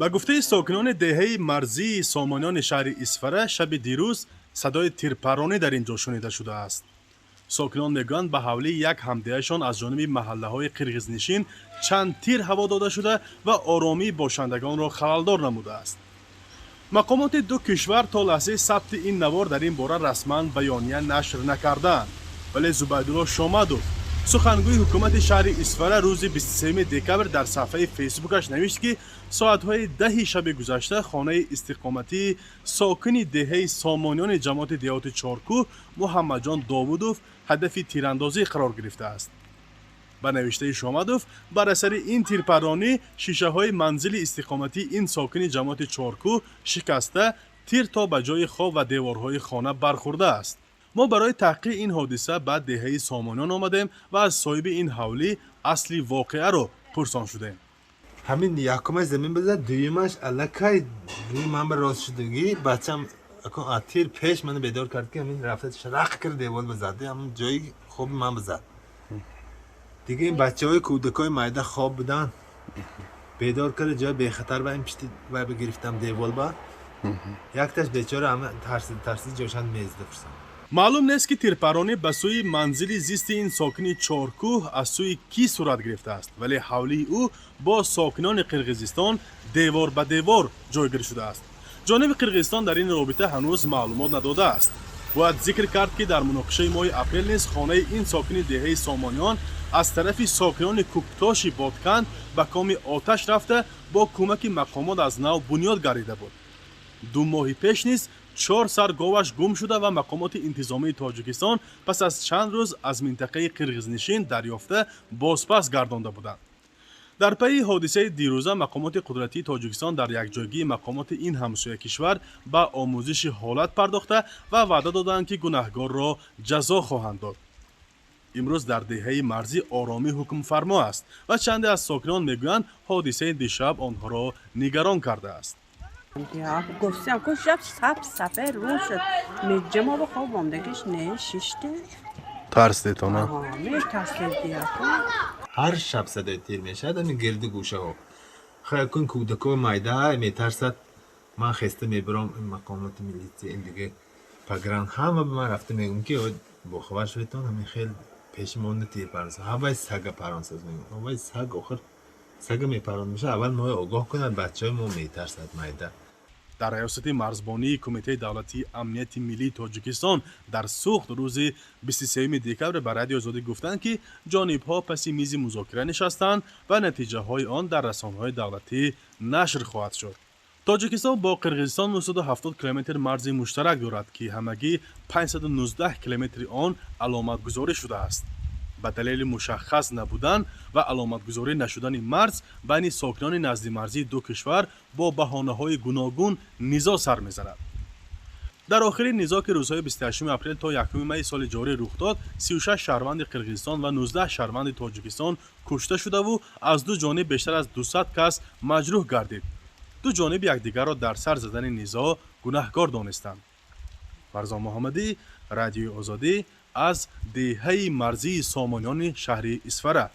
ба гуфтаи сокинони деҳаи марзии сомониёни шаҳри Исфара шаби дирӯз садои тирпаронӣ дар ин ҷо шунида шудааст. сокинон мегӯянд ба ҳавлии як ҳамдиҳаашон аз ҷониби маҳаллаҳои қирғизнишин чанд тир ҳаво дода шуда ва оромии бошандагонро халалдор намудааст. мақомоти ду кишвар то лаҳзаи сабти ин навор дар ин бора расман баёния нашр накардаанд, вале Зубайдулло Шомадов, сухангӯи ҳукумати шаҳри Исфара рӯзи 23 декабр дар сафҳаи фейсбукаш навишт, ки соатҳои 10 шаби гузашта хонаи истиқоматии сокини деҳаи сомониёни ҷамоати деҳоти Чоркӯҳ Муҳаммадҷон Довудов ҳадафи тирандозӣ қарор гирифтааст. ба навиштаи Шомадов, бар асари ин тирпаронӣ шишаҳои манзили истиқоматии ин сокини ҷамоати Чоркӯҳ шикаста, тир то ба ҷои хоб ва деворҳои хона бархӯрдааст. мо барои таҳқиқи ин ҳодиса ба деҳаи сомониён омадем ва аз соҳиби ин ҳавлӣ асли воқеаро пурсон шудем. ҳамин якумаш замин бизад, дуюмаш аллакай ман ба рост шудагӣ бачам тир пеш мани бедор кард, ки ҳамин рафта шарақ кирд девор бизади, ҳамин ҷои хоби ман бизад. دیگه این بچه های کودک های مایده خواب بودن بیدار کرده جای بخطر و این پشتی و بگرفتم دیوال با یک تاش بیچاره همه ترسید جاشند میزده فرسن. معلوم نیست که تیرپرانی به سوی منزلی زیست این ساکنی چارکوه از سوی کی صورت گرفته است، ولی حولی او با ساکنان قرقیزستان دیوار به دیوار جایگیر شده است. جانب قرقیزستان در این رابطه هنوز معلومات نداده است. باید ذکر کرد که در مناقشه ماه اپریل نیز خانه این ساکنی دهه سامانیان از طرف ساکنان کوکتاش بادکند به کام آتش رفته با کمک مقامات از نو بنیاد گردیده بود. 2 ماه پیش نیز 4 سر گاوش گم شده و مقامات انتظامی تاجیکستان پس از چند روز از منطقه قرقیزنشین دریافته بازپس گردانده بودند. در پی حادثه دیروزه مقامات قدرتی تاجیکستان در یکجایی مقامات این همسایه کشور به آموزش حالت پرداخته و وعده دادند که گناهکار را جزا خواهند داد. امروز در دهه مرزی آرامی حکم فرما است و چند از ساکنان میگویند حادثه دیشب آنها را نگران کرده است. گفتم که شب سفر رو شد میجمع با خواب بامدگیش نشیشته ترسیده نه؟ ترسیده هر شب صدای تیر میشد همین گرد گوشه ها خیلی کن کودک و مایده میترسد. من خسته میبرم این مقامات ملیتی این دیگه پگران همه به من رفته میگم که با خبر شدتان همین خیلی پیشمانده تیر پرانسه هوای سگ پرانسه میگم هوای سگ آخر سگ میپران میشه اول ما آگاه کنند بچه های ما میترسد مایده. در ریاست مرزبانی کمیته دولتی امنیت ملی تاجیکستان در سوخت روز 23 دکبر به رادیو آزادی گفتند که جانب‌ها پس میز مذاکره نشستند و نتیجه های آن در رسانه‌های دولتی نشر خواهد شد. تاجیکستان با قرقیزستان 970 کیلومتر مرز مشترک دارد که همگی 519 کیلومتر آن علامت گذاری شده است. به دلیل مشخص نبودن و علامت گذاری نشدن مرز بین ساکنان نزد مرزی دو کشور با بهانه‌های گوناگون نزاع سر می‌زند. در آخرین نزاع که روزهای 28 اپریل تا 1 می سال جاری رخ داد، 36 شهروند قرقیزستان و 19 شهروند تاجیکستان کشته شده و از دو جانب بیشتر از 200 کس مجروح گردید. دو جانب یکدیگر را در سر زدن نزاع گناهکار دانستند. فرزان محمدی، رادیو آزادی از دهه مرزی سامانیان شهر اسفره.